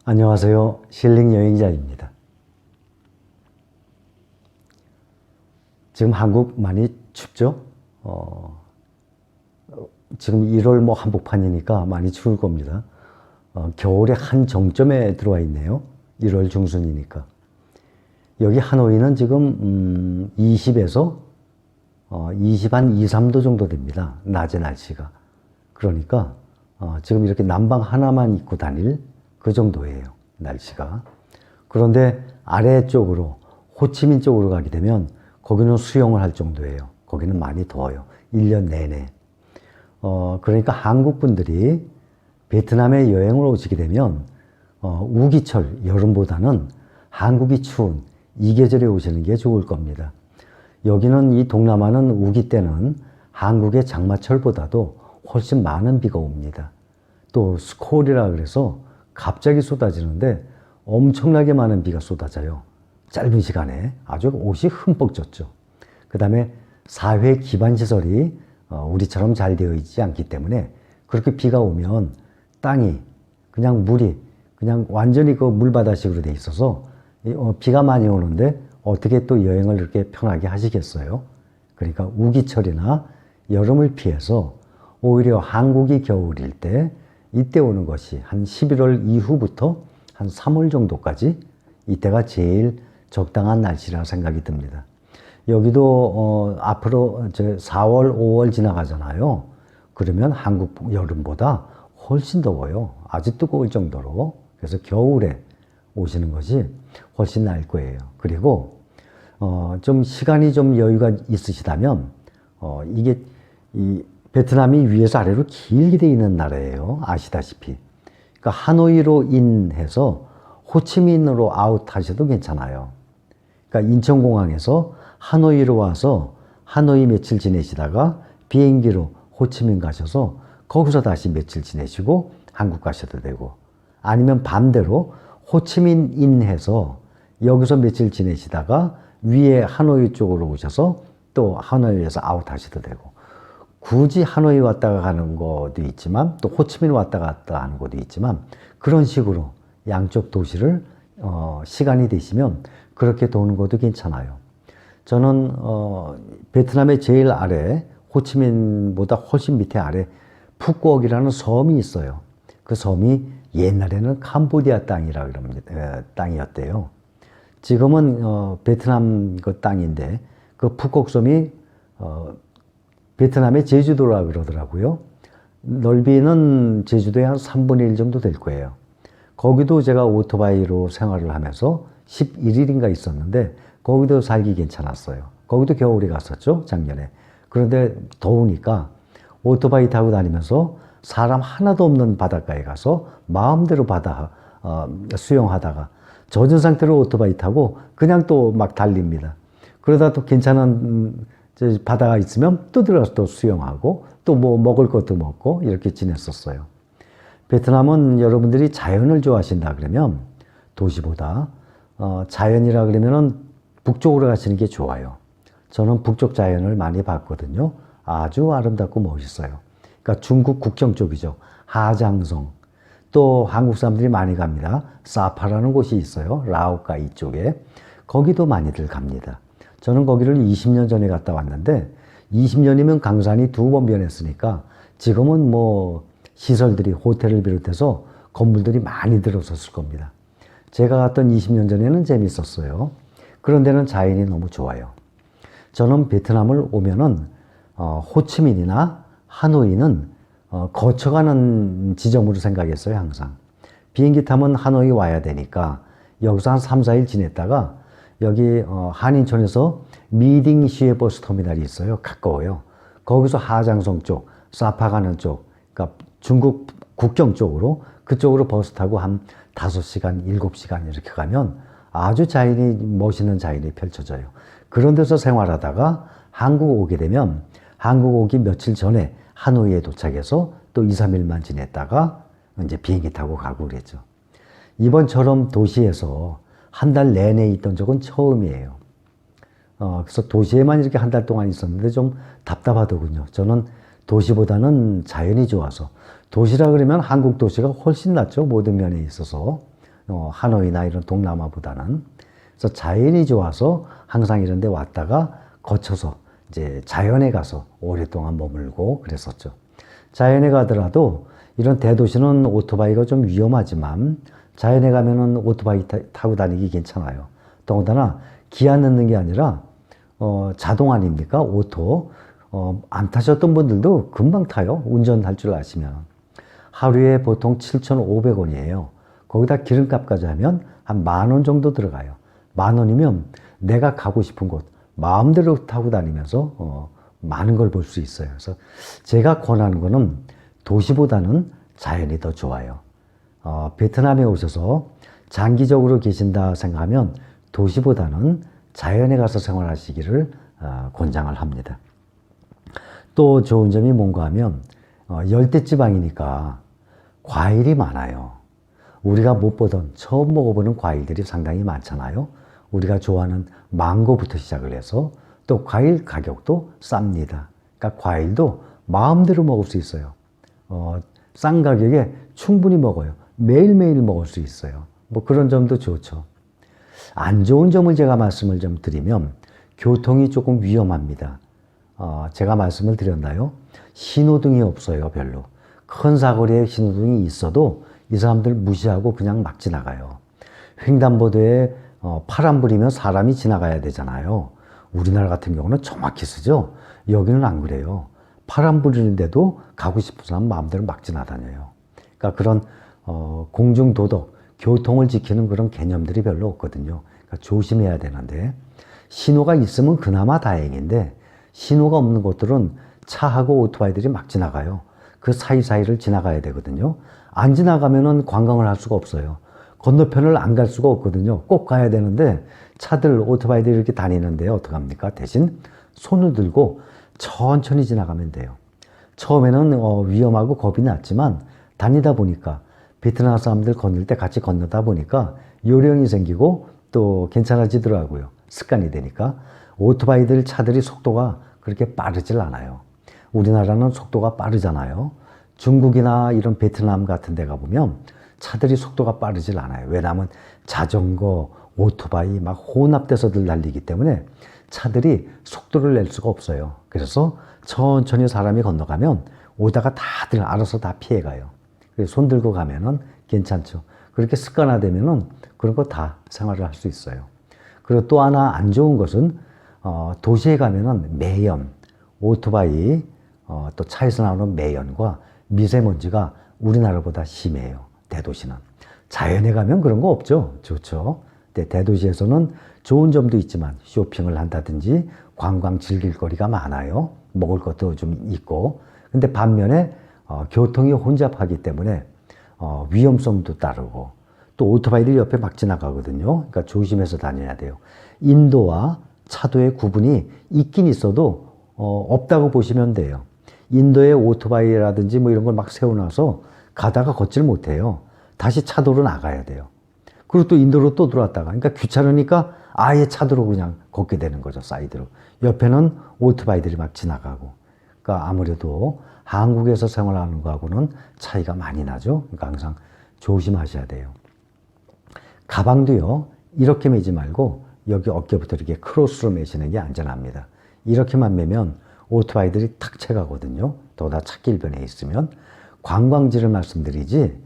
안녕하세요. 힐링 여행자입니다. 지금 한국 많이 춥죠? 지금 1월 한복판이니까 많이 추울 겁니다. 겨울의 한 정점에 들어와 있네요. 1월 중순이니까. 여기 하노이는 지금 20에서 20한 2, 3도 정도 됩니다. 낮의 날씨가. 그러니까 지금 이렇게 난방 하나만 입고 다닐 그 정도예요. 날씨가. 그런데 아래쪽으로 호치민 쪽으로 가게 되면 거기는 수영을 할 정도예요. 거기는 많이 더워요. 1년 내내. 그러니까 한국 분들이 베트남에 여행을 오시게 되면 우기철, 여름보다는 한국이 추운 이 계절에 오시는 게 좋을 겁니다. 여기는 이 동남아는 우기 때는 한국의 장마철보다도 훨씬 많은 비가 옵니다. 또 스콜이라 그래서 갑자기 쏟아지는데 엄청나게 많은 비가 쏟아져요. 짧은 시간에 아주 옷이 흠뻑 젖죠. 그 다음에 사회 기반 시설이 우리처럼 잘 되어 있지 않기 때문에 그렇게 비가 오면 땅이 그냥 물이 그냥 완전히 그 물바다식으로 돼 있어서 비가 많이 오는데 어떻게 또 여행을 이렇게 편하게 하시겠어요? 그러니까 우기철이나 여름을 피해서 오히려 한국이 겨울일 때 이때 오는 것이 한 11월 이후부터 한 3월 정도까지 이때가 제일 적당한 날씨라 생각이 듭니다. 여기도 앞으로 4월, 5월 지나가잖아요. 그러면 한국 여름보다 훨씬 더워요. 아주 뜨거울 정도로. 그래서 겨울에 오시는 것이 훨씬 나을 거예요. 그리고 좀 시간이 좀 여유가 있으시다면 이게 이 베트남이 위에서 아래로 길게 돼 있는 나라예요. 아시다시피. 그러니까 하노이로 인해서 호치민으로 아웃하셔도 괜찮아요. 그러니까 인천공항에서 하노이로 와서 하노이 며칠 지내시다가 비행기로 호치민 가셔서 거기서 다시 며칠 지내시고 한국 가셔도 되고, 아니면 반대로 호치민 인해서 여기서 며칠 지내시다가 위에 하노이 쪽으로 오셔서 또 하노이에서 아웃하셔도 되고, 굳이 하노이 왔다가 가는 것도 있지만 또 호치민 왔다 갔다 하는 것도 있지만 그런 식으로 양쪽 도시를 시간이 되시면 그렇게 도는 것도 괜찮아요. 저는 베트남의 제일 아래, 호치민보다 훨씬 밑에 아래 푸꾸옥이라는 섬이 있어요. 그 섬이 옛날에는 캄보디아 땅이었대요. 지금은 베트남 그 땅인데 그 푸꾸옥 섬이 베트남의 제주도라 그러더라고요. 넓이는 제주도의 한 3분의 1 정도 될 거예요. 거기도 제가 오토바이로 생활을 하면서 11일인가 있었는데 거기도 살기 괜찮았어요. 거기도 겨울에 갔었죠, 작년에. 그런데 더우니까 오토바이 타고 다니면서 사람 하나도 없는 바닷가에 가서 마음대로 수영하다가 젖은 상태로 오토바이 타고 그냥 또 막 달립니다. 그러다 또 괜찮은 바다가 있으면 또 들어가서 또 수영하고 또 뭐 먹을 것도 먹고 이렇게 지냈었어요. 베트남은 여러분들이 자연을 좋아하신다 그러면 도시보다 자연이라 그러면은 북쪽으로 가시는 게 좋아요. 저는 북쪽 자연을 많이 봤거든요. 아주 아름답고 멋있어요. 그러니까 중국 국경 쪽이죠. 하장성. 또 한국 사람들이 많이 갑니다. 사파라는 곳이 있어요. 라오카이 쪽에. 거기도 많이들 갑니다. 저는 거기를 20년 전에 갔다 왔는데 20년이면 강산이 2번 변했으니까 지금은 뭐 시설들이 호텔을 비롯해서 건물들이 많이 들어섰을 겁니다. 제가 갔던 20년 전에는 재밌었어요. 그런 데는 자연이 너무 좋아요. 저는 베트남을 오면은 호치민이나 하노이는 거쳐가는 지점으로 생각했어요, 항상. 비행기 타면 하노이 와야 되니까 여기서 한 3, 4일 지냈다가 여기 한인촌에서 미딩 시외버스 터미널이 있어요. 가까워요. 거기서 하장성 쪽, 사파 가는 쪽, 그러니까 중국 국경 쪽으로 그쪽으로 버스 타고 한 5시간, 7시간 이렇게 가면 아주 멋있는 자연이 펼쳐져요. 그런 데서 생활하다가 한국 오게 되면 한국 오기 며칠 전에 하노이에 도착해서 또 2, 3일만 지냈다가 이제 비행기 타고 가고 그랬죠. 이번처럼 도시에서 한 달 내내 있던 적은 처음이에요. 그래서 도시에만 이렇게 한 달 동안 있었는데 좀 답답하더군요. 저는 도시보다는 자연이 좋아서, 도시라 그러면 한국 도시가 훨씬 낫죠. 모든 면에 있어서. 하노이나 이런 동남아보다는. 그래서 자연이 좋아서 항상 이런 데 왔다가 거쳐서 이제 자연에 가서 오랫동안 머물고 그랬었죠. 자연에 가더라도 이런 대도시는 오토바이가 좀 위험하지만 자연에 가면은 오토바이 타고 다니기 괜찮아요. 더군다나 기아 넣는 게 아니라 자동 아닙니까? 오토. 안 타셨던 분들도 금방 타요. 운전할 줄 아시면. 하루에 보통 7,500원이에요. 거기다 기름값까지 하면 한 10,000원 정도 들어가요. 10,000원이면 내가 가고 싶은 곳 마음대로 타고 다니면서 많은 걸 볼 수 있어요. 그래서 제가 권하는 거는 도시보다는 자연이 더 좋아요. 베트남에 오셔서 장기적으로 계신다 생각하면 도시보다는 자연에 가서 생활하시기를 권장을 합니다. 또 좋은 점이 뭔가 하면 열대지방이니까 과일이 많아요. 우리가 못 보던 처음 먹어보는 과일들이 상당히 많잖아요. 우리가 좋아하는 망고부터 시작을 해서 또 과일 가격도 쌉니다. 그러니까 과일도 마음대로 먹을 수 있어요. 싼 가격에 충분히 먹어요. 매일매일 먹을 수 있어요. 뭐 그런 점도 좋죠. 안 좋은 점을 제가 말씀을 좀 드리면 교통이 조금 위험합니다. 제가 말씀을 드렸나요? 신호등이 없어요, 별로. 큰 사거리에 신호등이 있어도 이 사람들 무시하고 그냥 막 지나가요. 횡단보도에 파란불이면 사람이 지나가야 되잖아요. 우리나라 같은 경우는 정확히 쓰죠. 여기는 안 그래요. 파란불인데도 가고 싶은 사람 마음대로 막 지나다녀요. 그러니까 그런 공중도덕, 교통을 지키는 그런 개념들이 별로 없거든요. 그러니까 조심해야 되는데 신호가 있으면 그나마 다행인데 신호가 없는 곳들은 차하고 오토바이들이 막 지나가요. 그 사이사이를 지나가야 되거든요. 안 지나가면은 관광을 할 수가 없어요. 건너편을 안 갈 수가 없거든요. 꼭 가야 되는데 차들, 오토바이들이 이렇게 다니는데 어떡합니까? 대신 손을 들고 천천히 지나가면 돼요. 처음에는 위험하고 겁이 났지만 다니다 보니까 베트남 사람들 건널 때 같이 건너다 보니까 요령이 생기고 또 괜찮아지더라고요. 습관이 되니까. 오토바이들, 차들이 속도가 그렇게 빠르질 않아요. 우리나라는 속도가 빠르잖아요. 중국이나 이런 베트남 같은 데 가보면 차들이 속도가 빠르질 않아요. 왜냐하면 자전거, 오토바이 막 혼합돼서들 달리기 때문에 차들이 속도를 낼 수가 없어요. 그래서 천천히 사람이 건너가면 오다가 다들 알아서 다 피해가요. 손 들고 가면은 괜찮죠. 그렇게 습관화되면은 그런 거 다 생활을 할 수 있어요. 그리고 또 하나 안 좋은 것은 도시에 가면은 매연, 오토바이, 또 차에서 나오는 매연과 미세먼지가 우리나라보다 심해요. 대도시는. 자연에 가면 그런 거 없죠. 좋죠. 근데 대도시에서는 좋은 점도 있지만 쇼핑을 한다든지 관광 즐길 거리가 많아요. 먹을 것도 좀 있고. 근데 반면에 교통이 혼잡하기 때문에 위험성도 따르고 또 오토바이들이 옆에 막 지나가거든요. 그러니까 조심해서 다녀야 돼요. 인도와 차도의 구분이 있긴 있어도 없다고 보시면 돼요. 인도에 오토바이라든지 뭐 이런 걸 막 세워놔서 가다가 걷질 못해요. 다시 차도로 나가야 돼요. 그리고 또 인도로 또 들어왔다가. 그러니까 귀찮으니까 아예 차도로 그냥 걷게 되는 거죠. 사이드로. 옆에는 오토바이들이 막 지나가고. 그러니까 아무래도 한국에서 생활하는 거하고는 차이가 많이 나죠. 그러니까 항상 조심하셔야 돼요. 가방도요. 이렇게 매지 말고 여기 어깨부터 이렇게 크로스로 매시는 게 안전합니다. 이렇게만 매면 오토바이들이 탁 채가거든요. 더다 찻길변에 있으면. 관광지를 말씀드리지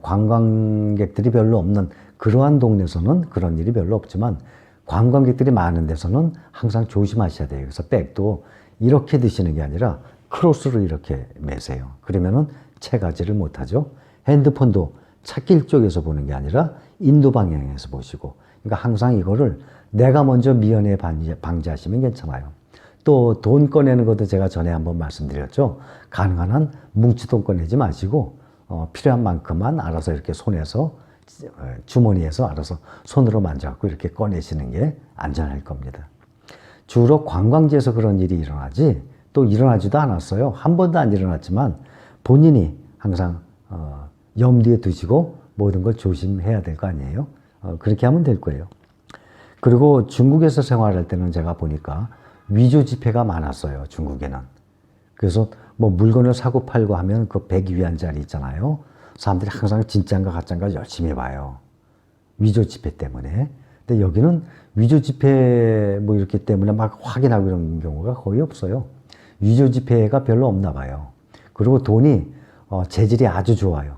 관광객들이 별로 없는 그러한 동네에서는 그런 일이 별로 없지만 관광객들이 많은 데서는 항상 조심하셔야 돼요. 그래서 백도 이렇게 드시는 게 아니라 크로스로 이렇게 매세요. 그러면은 채가지를 못하죠. 핸드폰도 찻길 쪽에서 보는 게 아니라 인도 방향에서 보시고. 그러니까 항상 이거를 내가 먼저 미연에 방지하시면 괜찮아요. 또 돈 꺼내는 것도 제가 전에 한번 말씀드렸죠. 가능한 한 뭉치돈 꺼내지 마시고 필요한 만큼만 알아서 이렇게 손에서 주머니에서 알아서 손으로 만져갖고 이렇게 꺼내시는 게 안전할 겁니다. 주로 관광지에서 그런 일이 일어나지 또 일어나지도 않았어요. 한 번도 안 일어났지만 본인이 항상 염두에 두시고 모든 걸 조심해야 될 거 아니에요. 그렇게 하면 될 거예요. 그리고 중국에서 생활할 때는 제가 보니까 위조 지폐가 많았어요. 중국에는. 그래서 뭐 물건을 사고 팔고 하면 그 100위안짜리 있잖아요. 사람들이 항상 진짜인가 가짜인가 열심히 봐요. 위조 지폐 때문에. 근데 여기는 위조 지폐 뭐 이렇게 때문에 막 확인하고 이런 경우가 거의 없어요. 위조 지폐가 별로 없나 봐요. 그리고 돈이 재질이 아주 좋아요.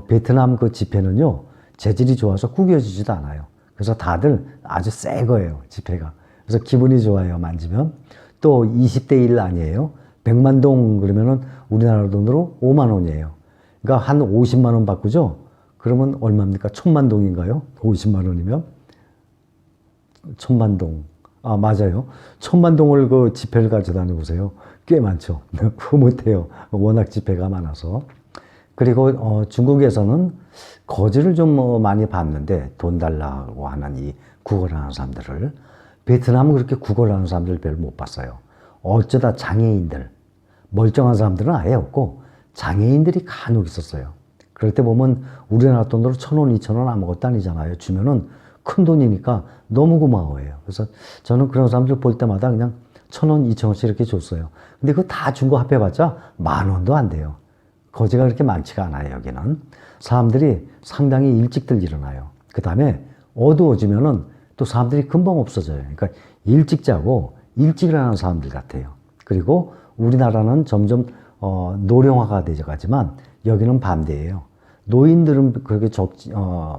베트남 그 지폐는요, 재질이 좋아서 구겨지지도 않아요. 그래서 다들 아주 새 거예요, 지폐가. 그래서 기분이 좋아요, 만지면. 또 20대 1 아니에요. 100만 동 그러면은 우리나라 돈으로 5만 원이에요. 그러니까 한 50만 원 바꾸죠? 그러면 얼마입니까? 1000만 동인가요? 50만 원이면? 1000만 동. 아, 맞아요. 1000만 동을 그 지폐를 가져다니 보세요. 꽤 많죠. 흐뭇해요. 워낙 지폐가 많아서. 그리고 중국에서는 거지를 좀 많이 봤는데, 돈 달라고 하는 이 구걸하는 사람들을. 베트남은 그렇게 구걸하는 사람들 별로 못 봤어요. 어쩌다 장애인들, 멀쩡한 사람들은 아예 없고 장애인들이 간혹 있었어요. 그럴 때 보면 우리나라 돈으로 1,000원, 2,000원 아무것도 아니잖아요. 주면은 큰 돈이니까 너무 고마워해요. 그래서 저는 그런 사람들 볼 때마다 그냥 1,000원, 2,000원씩 이렇게 줬어요. 근데 그거 다 준 거 합해봤자 10,000원도 안 돼요. 거지가 그렇게 많지가 않아요, 여기는. 사람들이 상당히 일찍들 일어나요. 그 다음에 어두워지면은 또 사람들이 금방 없어져요. 그러니까 일찍 자고 일찍 일어나는 사람들 같아요. 그리고 우리나라는 점점 노령화가 되어가지만 여기는 반대예요. 노인들은 그렇게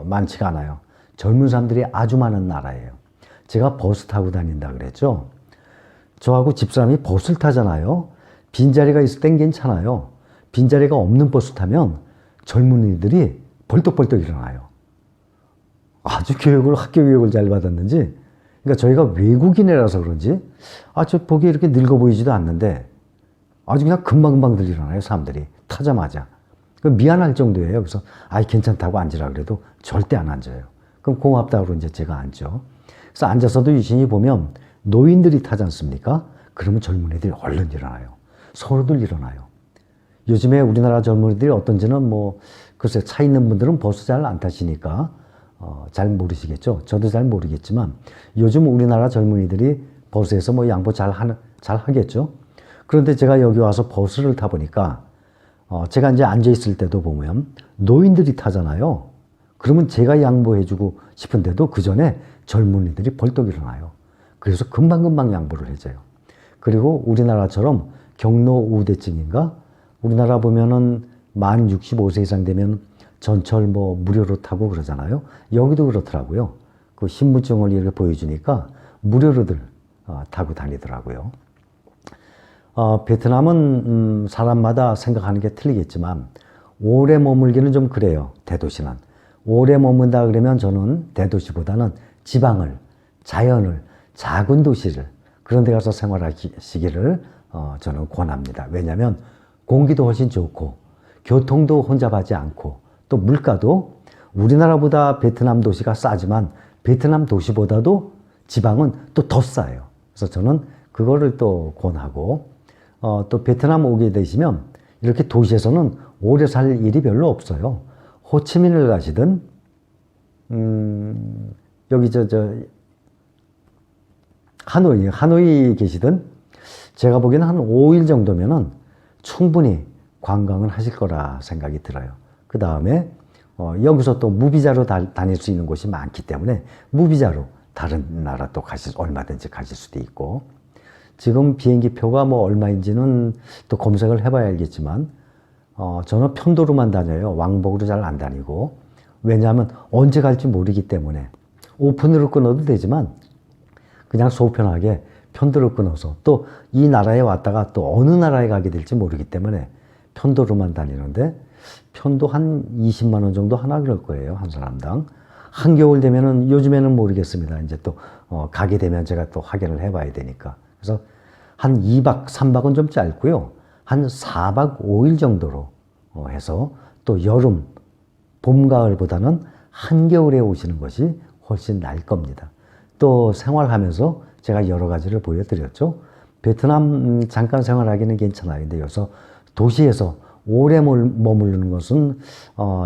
많지가 않아요. 젊은 사람들이 아주 많은 나라예요. 제가 버스 타고 다닌다 그랬죠. 저하고 집사람이 버스를 타잖아요. 빈자리가 있을 땐 괜찮아요. 빈자리가 없는 버스 타면 젊은이들이 벌떡벌떡 일어나요. 아주 학교 교육을 잘 받았는지, 그러니까 저희가 외국인이라서 그런지, 저 보기에 이렇게 늙어 보이지도 않는데, 아주 그냥 금방금방들 일어나요, 사람들이. 타자마자. 미안할 정도예요. 그래서, 괜찮다고 앉으라 그래도 절대 안 앉아요. 그럼 고맙다고 이제 제가 앉죠. 그래서 앉아서도 유심히 보면 노인들이 타지 않습니까? 그러면 젊은이들이 얼른 일어나요. 서로들 일어나요. 요즘에 우리나라 젊은이들이 어떤지는 글쎄 차 있는 분들은 버스 잘 안 타시니까 잘 모르시겠죠. 저도 잘 모르겠지만 요즘 우리나라 젊은이들이 버스에서 양보 잘 하겠죠. 그런데 제가 여기 와서 버스를 타보니까 제가 이제 앉아 있을 때도 보면 노인들이 타잖아요. 그러면 제가 양보해주고 싶은데도 그 전에 젊은이들이 벌떡 일어나요. 그래서 금방금방 양보를 해줘요. 그리고 우리나라처럼 경로 우대증인가? 우리나라 보면은 만 65세 이상 되면 전철 무료로 타고 그러잖아요. 여기도 그렇더라고요. 그 신분증을 이렇게 보여주니까 무료로들 타고 다니더라고요. 베트남은 사람마다 생각하는 게 틀리겠지만 오래 머물기는 좀 그래요. 대도시는. 오래 머문다 그러면 저는 대도시보다는 지방을, 자연을, 작은 도시를 그런 데 가서 생활하시기를 저는 권합니다. 왜냐하면 공기도 훨씬 좋고 교통도 혼잡하지 않고 또 물가도 우리나라보다 베트남 도시가 싸지만 베트남 도시보다도 지방은 또 더 싸요. 그래서 저는 그거를 또 권하고 또 베트남 오게 되시면 이렇게 도시에서는 오래 살 일이 별로 없어요. 호치민을 가시든 여기 하노이 계시든 제가 보기에는 한 5일 정도면은 충분히 관광을 하실 거라 생각이 들어요. 그 다음에 여기서 또 무비자로 다닐 수 있는 곳이 많기 때문에 무비자로 다른 나라 또 얼마든지 가실 수도 있고, 지금 비행기 표가 얼마인지는 또 검색을 해봐야 알겠지만 저는 편도로만 다녀요. 왕복으로 잘 안 다니고. 왜냐하면 언제 갈지 모르기 때문에 오픈으로 끊어도 되지만 그냥 속편하게 편도로 끊어서 또 이 나라에 왔다가 또 어느 나라에 가게 될지 모르기 때문에 편도로만 다니는데 편도 한 20만 원 정도 하나 그럴 거예요. 한 사람당. 한겨울 되면은 요즘에는 모르겠습니다. 이제 또 가게 되면 제가 또 확인을 해봐야 되니까. 그래서 한 2박 3박은 좀 짧고요. 한 4박 5일 정도로 해서 또 여름, 봄, 가을보다는 한겨울에 오시는 것이 훨씬 나을 겁니다. 또 생활하면서 제가 여러 가지를 보여드렸죠. 베트남 잠깐 생활하기는 괜찮아요. 근데 여기서 도시에서 오래 머무르는 것은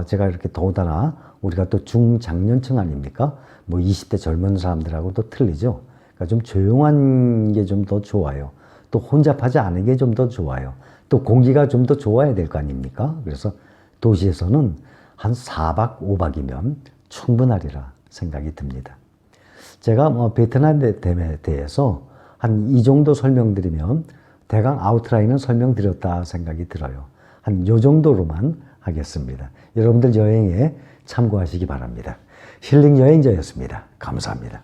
제가 이렇게 더군다나 우리가 또 중장년층 아닙니까? 20대 젊은 사람들하고 또 틀리죠. 그러니까 좀 조용한 게 좀 더 좋아요. 또 혼잡하지 않은 게 좀 더 좋아요. 또 공기가 좀 더 좋아야 될 거 아닙니까? 그래서 도시에서는 한 4박 5박이면 충분하리라 생각이 듭니다. 제가 베트남에 대해서 한 이 정도 설명드리면 대강 아웃라인은 설명드렸다 생각이 들어요. 한 요 정도로만 하겠습니다. 여러분들 여행에 참고하시기 바랍니다. 힐링 여행자였습니다. 감사합니다.